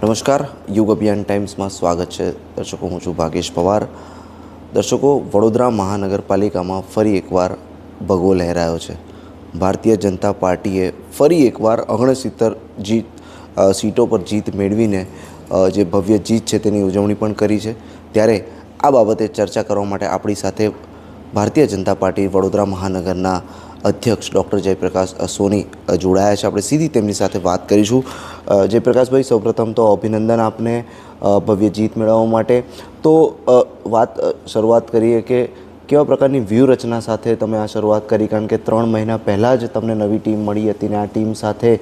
નમસ્કાર, યુગ અભિયાન ટાઈમ્સમાં સ્વાગત છે. દર્શકો, હું છું ભાગેશ પવાર. દર્શકો, વડોદરા મહાનગરપાલિકામાં ફરી એકવાર ભગવો લહેરાયો છે. ભારતીય જનતા પાર્ટીએ ફરી એકવાર 69 સીટો પર જીત મેળવીને જે ભવ્ય જીત છે તેની ઉજવણી પણ કરી છે. ત્યારે આ બાબતે ચર્ચા કરવા માટે આપણી સાથે ભારતીય જનતા પાર્ટી વડોદરા મહાનગરના અધ્યક્ષ ડૉક્ટર જયપ્રકાશ સોની જોડાયા છે. આપણે સીધી તેમની સાથે વાત કરીશું. જયપ્રકાશભાઈ, સૌપ્રથમ તો અભિનંદન આપને ભવ્ય જીત મેળવવા માટે. તો શરૂઆત કરીએ કે કેવા પ્રકારની વ્યૂહરચના સાથે તમે આ શરૂઆત કરી, કારણ કે 3 મહિના પહેલાં જ તમને નવી ટીમ મળી હતી અને આ ટીમ સાથે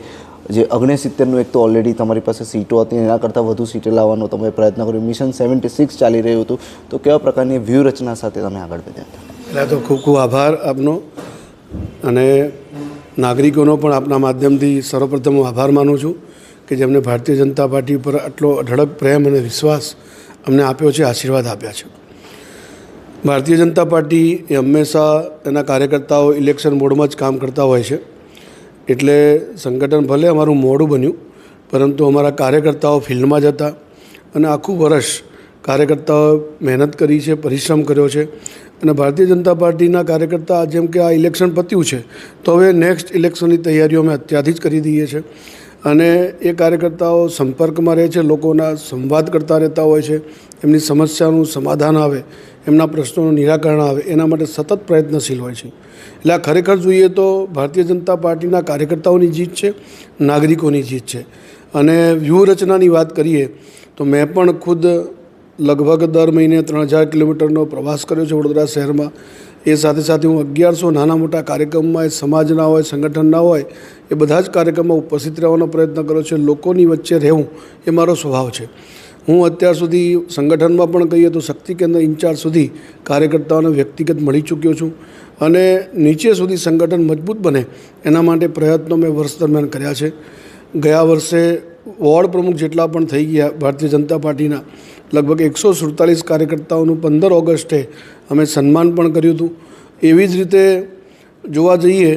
જે 69નું એક તો ઓલરેડી તમારી પાસે સીટો હતી, એના કરતાં વધુ સીટો લાવવાનો તમે પ્રયત્ન કર્યો. મિશન 76 ચાલી રહ્યું હતું. તો કેવા પ્રકારની વ્યૂહરચના સાથે તમે આગળ વધ્યા હતા? પહેલાં તો ખૂબ ખૂબ આભાર આપનો, અને નાગરિકોનો પણ આપના માધ્યમથી સર્વપ્રથમ હું આભાર માનું છું કે જેમને ભારતીય જનતા પાર્ટી પર આટલો અઢળક પ્રેમ અને વિશ્વાસ અમને આપ્યો છે, આશીર્વાદ આપ્યા છે. ભારતીય જનતા પાર્ટી એ હંમેશા એના કાર્યકર્તાઓ ઇલેક્શન મોડમાં જ કામ કરતા હોય છે. એટલે સંગઠન ભલે અમારું મોડું બન્યું, પરંતુ અમારા કાર્યકર્તાઓ ફિલ્ડમાં જ હતા અને આખું વર્ષ કાર્યકર્તાઓ મહેનત કરી છે, પરિશ્રમ કર્યો છે. અને ભારતીય જનતા પાર્ટીના કાર્યકર્તા જેમ કે આ ઇલેક્શન પત્યું છે તો હવે નેક્સ્ટ ઇલેક્શનની તૈયારીઓ અમે અત્યારથી જ કરી દઈએ છીએ. અને એ કાર્યકર્તાઓ સંપર્કમાં રહે છે, લોકોના સંવાદ કરતા રહેતા હોય છે, એમની સમસ્યાનું સમાધાન આવે, એમના પ્રશ્નોનું નિરાકરણ આવે, એના માટે સતત પ્રયત્નશીલ હોય છે. એટલે આ ખરેખર જોઈએ તો ભારતીય જનતા પાર્ટીના કાર્યકર્તાઓની જીત છે, નાગરિકોની જીત છે. અને વ્યૂહરચનાની વાત કરીએ તો મેં પણ ખુદ લગભગ દર મહિને 3000 કિલોમીટરનો પ્રવાસ કર્યો છે વડોદરા શહેરમાં. એ સાથે સાથે હું 1100 નાના મોટા કાર્યક્રમમાં, સમાજના હોય, સંગઠનના હોય, એ બધા જ કાર્યક્રમમાં ઉપસ્થિત રહેવાનો પ્રયત્ન કર્યો છે. લોકોની વચ્ચે રહેવું એ મારો સ્વભાવ છે. હું અત્યાર સુધી સંગઠનમાં પણ કહીએ તો શક્તિ કેન્દ્ર ઇન્ચાર્જ સુધી કાર્યકર્તાઓને વ્યક્તિગત મળી ચૂક્યો છું. અને નીચે સુધી સંગઠન મજબૂત બને એના માટે પ્રયત્નો મેં વર્ષ દરમિયાન કર્યા છે. ગયા વર્ષે વોર્ડ પ્રમુખ જેટલા પણ થઈ ગયા ભારતીય જનતા પાર્ટીના, લગભગ 147 કાર્યકર્તાઓનું 15 ઓગસ્ટે અમે સન્માન પણ કર્યું હતું. એવી જ રીતે જોવા જઈએ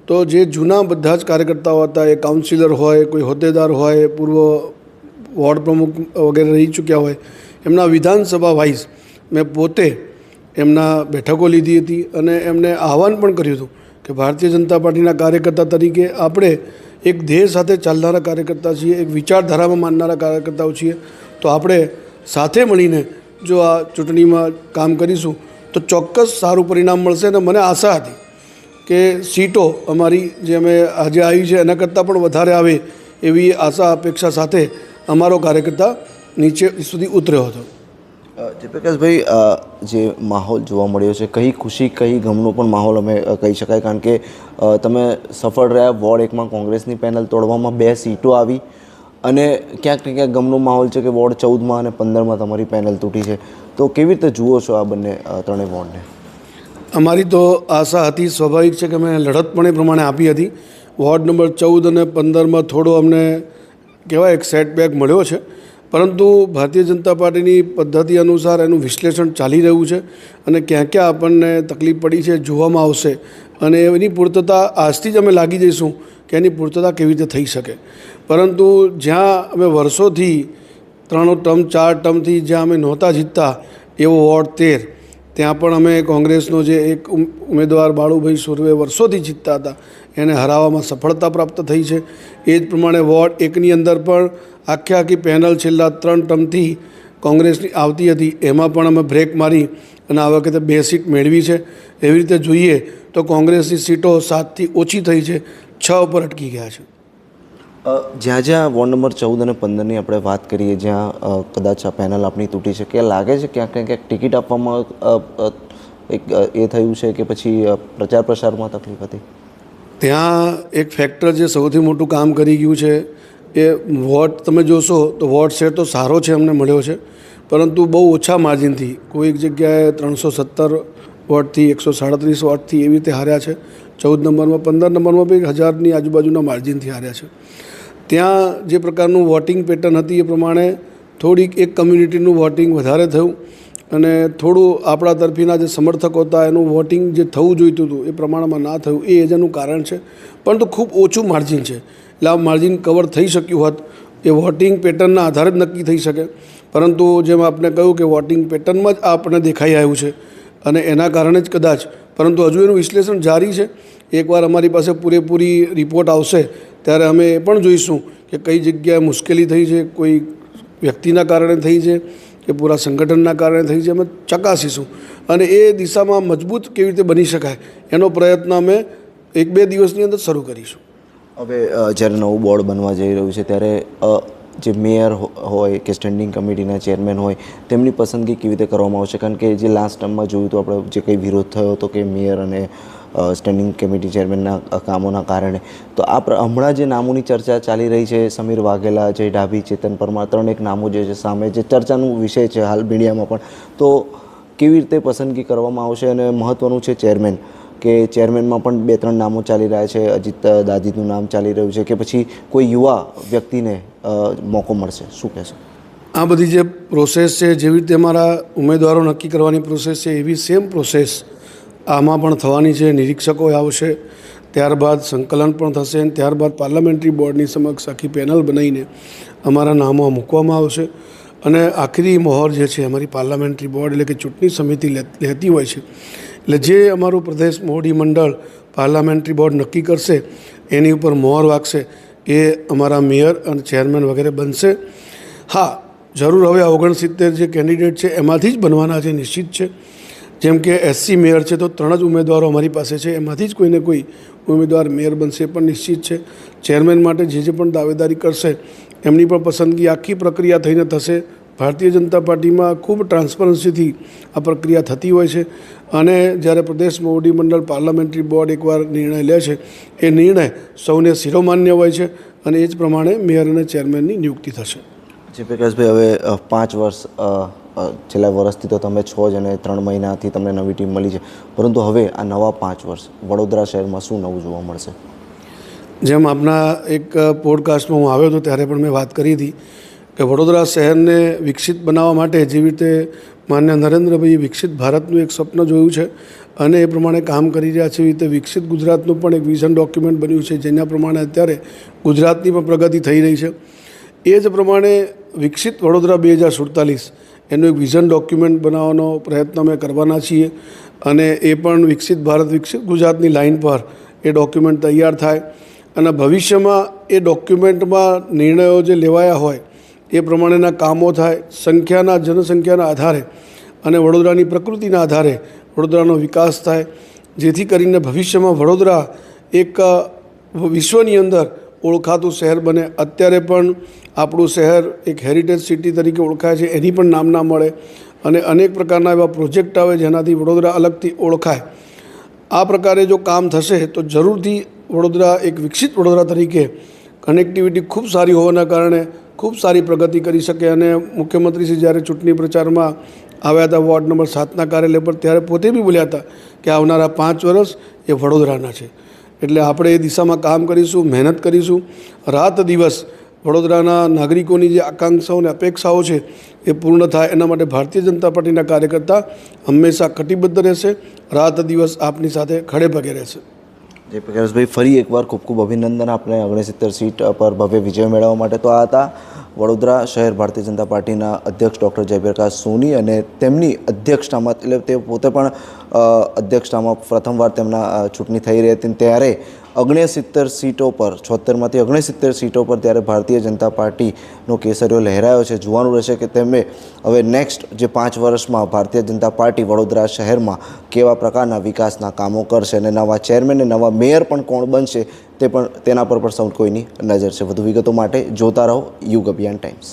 તો જે જૂના બધા જ કાર્યકર્તાઓ હતા, એ કાઉન્સિલર હોય, કોઈ હોદ્દેદાર હોય, પૂર્વ વોર્ડ પ્રમુખ વગેરે રહી ચૂક્યા હોય, એમના વિધાનસભા વાઇઝ મેં પોતે એમના બેઠકો લીધી હતી અને એમને આહવાન પણ કર્યું હતું કે ભારતીય જનતા પાર્ટીના કાર્યકર્તા તરીકે આપણે એક ધ્યેય સાથે ચાલનારા કાર્યકર્તા છીએ, એક વિચારધારામાં માનનારા કાર્યકર્તાઓ છીએ. તો આપણે સાથે મળીને જો આ ચૂંટણીમાં કામ કરીશું તો ચોક્કસ સારું પરિણામ મળશે. અને મને આશા હતી કે સીટો અમારી જે અમે આજે આવી છે એના કરતાં પણ વધારે આવે એવી આશા અપેક્ષા સાથે અમારો કાર્યકર્તા નીચે સુધી ઉતર્યો હતો. જયપ્રકાશભાઈ, જે માહોલ જોવા મળ્યો છે, કઈ ખુશી કઈ ગમનો પણ માહોલ અમે કહી શકાય, કારણ કે તમે સફળ રહ્યા. વોર્ડ 1માં કોંગ્રેસની પેનલ તોડવામાં 2 સીટો આવી અને ક્યાંક ને ક્યાંક ગમનો માહોલ છે કે વોર્ડ 14માં અને 15માં તમારી પેનલ તૂટી છે. તો કેવી રીતે જુઓ છો આ બંને ત્રણેય વોર્ડને? અમારી તો આશા હતી, સ્વાભાવિક છે કે અમે લડત પણ એ પ્રમાણે આપી હતી. વોર્ડ નંબર 14 અને 15માં થોડો અમને કહેવાય એક સેટબેક મળ્યો છે, પરંતુ ભારતીય જનતા પાર્ટીની પદ્ધતિ અનુસાર એનું વિશ્લેષણ ચાલી રહ્યું છે અને ક્યાં ક્યાં આપણને તકલીફ પડી છે જોવામાં આવશે. અને એની પૂર્તતા આજથી જ અમે લાગી જઈશું કે એની પૂર્તતા કેવી રીતે થઈ શકે. પરંતુ જ્યાં અમે વર્ષોથી 3 ટર્મ 4 ટર્મથી જ્યાં અમે નહોતા જીતતા એવો વોર્ડ 13, ત્યાં પણ અમે કોંગ્રેસનો જે એક ઉમેદવાર બાળુભાઈ સુરવે વર્ષોથી જીતતા હતા એને હરાવવામાં સફળતા પ્રાપ્ત થઈ છે. એ જ પ્રમાણે વોર્ડ 1ની અંદર પણ આખી પેનલ છેલ્લા 3 ટર્મથી કોંગ્રેસની આવતી હતી, એમાં પણ અમે બ્રેક મારી અને આ વખતે 2 સીટ મેળવી છે. એવી રીતે જોઈએ તો કોંગ્રેસની સીટો 7થી ઓછી થઈ છે, 6 ઉપર અટકી ગયા છે. જ્યાં જ્યાં વોર્ડ નંબર 14 અને 15ની આપણે વાત કરીએ, જ્યાં કદાચ આ પેનલ આપણી તૂટી છે, કે લાગે છે ક્યાંક ને ક્યાંક ટિકિટ આપવામાં એક એ થયું છે કે પછી પ્રચાર પ્રસારમાં તકલીફ હતી? ત્યાં એક ફેક્ટર જે સૌથી મોટું કામ કરી ગયું છે એ વોટ તમે જોશો તો વોટ શેર તો સારો છે, અમને મળ્યો છે, પરંતુ બહુ ઓછા માર્જિનથી. કોઈક જગ્યાએ 317 વોટથી 137 વોટથી એવી રીતે હાર્યા છે. 14 નંબરમાં, 15 નંબરમાં બી 1000ની આજુબાજુના માર્જિનથી હાર્યા છે. ત્યાં જે પ્રકારનું વોટિંગ પેટર્ન હતી એ પ્રમાણે થોડીક એક કમ્યુનિટીનું વોટિંગ વધારે થયું અને થોડું આપણા તરફીના જે સમર્થકો હતા એનું વોટિંગ જે થવું જોઈતું હતું એ પ્રમાણમાં ના થયું, એ એનું કારણ છે. પરંતુ ખૂબ ઓછું માર્જિન છે, એટલે આ માર્જિન કવર થઈ શક્યું હોત એ વોટિંગ પેટર્નના આધારે જ નક્કી થઈ શકે, પરંતુ જેમ આપને કહ્યું કે વોટિંગ પેટર્નમાં જ આપણને દેખાઈ આવ્યું છે અને એના કારણે જ કદાચ, પરંતુ હજુ એનું વિશ્લેષણ જારી છે. એકવાર અમારી પાસે પૂરેપૂરી રિપોર્ટ આવશે ત્યારે અમે એ પણ જોઈશું કે કઈ જગ્યાએ મુશ્કેલી થઈ છે, કોઈ વ્યક્તિના કારણે થઈ છે કે પૂરા સંગઠનના કારણે થઈ છે, અમે ચકાસીશું અને એ દિશામાં મજબૂત કેવી રીતે બની શકાય એનો પ્રયત્ન અમે 1-2 દિવસની અંદર શરૂ કરીશું. હવે જ્યારે નવું બોર્ડ બનવા જઈ રહ્યું છે ત્યારે જે મેયર હોય કે સ્ટેન્ડિંગ કમિટીના ચેરમેન હોય તેમની પસંદગી કેવી રીતે કરવામાં આવશે? કારણ કે જે લાસ્ટ ટાઈમમાં જોયું તો આપણે જે કંઈ વિરોધ થયો હતો કે મેયર અને સ્ટેન્ડિંગ કમિટી ચેરમેનના કામોના કારણે, તો હમણાં જે નામોની ચર્ચા ચાલી રહી છે, સમીર વાઘેલા, જય ડાભી, ચેતન પરમાર, 3 નામો જે છે સામે જે ચર્ચાનું વિષય છે હાલ મીડિયામાં પણ, તો કેવી રીતે પસંદગી કરવામાં આવશે? અને મહત્ત્વનું છે ચેરમેન, કે ચેરમેનમાં પણ 2-3 નામો ચાલી રહ્યા છે, અજીત દાદીનું નામ ચાલી રહ્યું છે, કે પછી કોઈ યુવા વ્યક્તિને મોકો મળશે? શું કહેશો? આ બધી જે પ્રોસેસ છે, જેવી રીતે અમારા ઉમેદવારો નક્કી કરવાની પ્રોસેસ છે એવી સેમ પ્રોસેસ આમાં પણ થવાની છે. નિરીક્ષકો આવશે, ત્યારબાદ સંકલન પણ થશે અને ત્યારબાદ પાર્લામેન્ટરી બોર્ડની સમક્ષ આખી પેનલ બનાવીને અમારા નામો મૂકવામાં આવશે અને આખરી મહોર જે છે અમારી પાર્લામેન્ટરી બોર્ડ એટલે કે ચૂંટણી સમિતિ લેતી હોય છે. એટલે જે અમારું પ્રદેશ મોવડી મંડળ પાર્લામેન્ટરી બોર્ડ નક્કી કરશે એની ઉપર મહોર વાગશે, એ અમારા મેયર અને ચેરમેન વગેરે બનશે. હા, જરૂર હવે 69 જે કેન્ડિડેટ છે એમાંથી જ બનવાના છે, નિશ્ચિત છે. જેમ કે SC મેયર છે તો 3 જ ઉમેદવારો અમારી પાસે છે, એમાંથી જ કોઈને કોઈ ઉમેદવાર મેયર બનશે એ પણ નિશ્ચિત છે. ચેરમેન માટે જે પણ દાવેદારી કરશે એમની પણ પસંદગી આખી પ્રક્રિયા થઈને થશે. ભારતીય જનતા પાર્ટીમાં ખૂબ ટ્રાન્સપરન્સીથી આ પ્રક્રિયા થતી હોય છે અને જ્યારે પ્રદેશ મોવડી મંડળ પાર્લામેન્ટરી બોર્ડ એકવાર નિર્ણય લે છે એ નિર્ણય સૌને શિરોમાન્ય હોય છે અને એ જ પ્રમાણે મેયર અને ચેરમેનની નિયુક્તિ થશે. જી પ્રકાશભાઈ, હવે 5 વર્ષ છેલ્લા વર્ષથી તો તમે છો જ અને 3 મહિનાથી તમને નવી ટીમ મળી છે, પરંતુ હવે આ નવા 5 વર્ષ વડોદરા શહેરમાં શું નવું જોવા મળશે? જેમ આપના એક પોડકાસ્ટમાં હું આવ્યો હતો ત્યારે પણ મેં વાત કરી હતી કે વડોદરા શહેરને વિકસિત બનાવવા માટે જેવી રીતે માન્ય નરેન્દ્રભાઈએ વિકસિત ભારતનું એક સ્વપ્ન જોયું છે અને એ પ્રમાણે કામ કરી રહ્યા છે, એવી રીતે વિકસિત ગુજરાતનું પણ એક વિઝન ડોક્યુમેન્ટ બન્યું છે, જેના પ્રમાણે અત્યારે ગુજરાતની પણ પ્રગતિ થઈ રહી છે. એ જ પ્રમાણે વિકસિત વડોદરા 2047 એનું એક વિઝન ડોક્યુમેન્ટ બનાવવાનો પ્રયત્ન અમે કરવાના છીએ અને એ પણ વિકસિત ભારત વિકસિત ગુજરાતની લાઇન પર એ ડોક્યુમેન્ટ તૈયાર થાય અને ભવિષ્યમાં એ ડોક્યુમેન્ટમાં નિર્ણયો જે લેવાયા હોય એ પ્રમાણેના કામો થાય, જનસંખ્યાના આધારે અને વડોદરાની પ્રકૃતિના આધારે વડોદરાનો વિકાસ થાય, જેથી કરીને ભવિષ્યમાં વડોદરા એક વિશ્વની અંદર ઓળખાતું શહેર બને. અત્યારે પણ આપણું શહેર એક હેરિટેજ સિટી તરીકે ઓળખાય છે, એની પણ નામના મળે અને અનેક પ્રકારના એવા પ્રોજેક્ટ આવે જેનાથી વડોદરા અલગથી ઓળખાય. આ પ્રકારે જો કામ થશે તો જરૂરથી વડોદરા એક વિકસિત વડોદરા તરીકે કનેક્ટિવિટી ખૂબ સારી હોવાના કારણે ખૂબ સારી પ્રગતિ કરી શકે. અને મુખ્યમંત્રીશ્રી જ્યારે ચૂંટણી પ્રચારમાં આવ્યા હતા વોર્ડ નંબર 7ના કાર્યાલય પર, ત્યારે પોતે બી બોલ્યા હતા કે આવનારા 5 વર્ષ એ વડોદરાના છે. એટલે આપણે એ દિશામાં કામ કરીશું, મહેનત કરીશું, રાત દિવસ વડોદરાના નાગરિકોની જે આકાંક્ષાઓ અને અપેક્ષાઓ છે એ પૂર્ણ થાય એના માટે ભારતીય જનતા પાર્ટીના કાર્યકર્તા હંમેશા કટિબદ્ધ રહેશે, રાત દિવસ આપની સાથે ખડે પગે રહેશે. જય પ્રકાશભાઈ, ફરી એકવાર ખૂબ ખૂબ અભિનંદન આપણે 69 સીટ પર ભવ્ય વિજય મેળવવા માટે. તો આ હતા વડોદરા શહેર ભારતીય જનતા પાર્ટીના અધ્યક્ષ ડૉક્ટર જયપ્રકાશ સોની અને તેમની અધ્યક્ષતામાં, એટલે તે પોતે પણ અધ્યક્ષતામાં પ્રથમવાર તેમના ચૂંટણી થઈ રહી હતી ત્યારે 69 સીટો પર 76માંથી 69 સીટો પર ત્યારે ભારતીય જનતા પાર્ટીનો કેસરીઓ લહેરાયો છે. જોવાનું રહેશે કે તેમને હવે નેક્સ્ટ જે 5 વર્ષમાં ભારતીય જનતા પાર્ટી વડોદરા શહેરમાં કેવા પ્રકારના વિકાસના કામો કરશે અને નવા ચેરમેન અને નવા મેયર પણ કોણ બનશે તે પણ તેના પર પણ સૌ કોઈની નજર છે. વધુ વિગતો માટે જોતા રહો યુગ અભિયાન ટાઈમ્સ.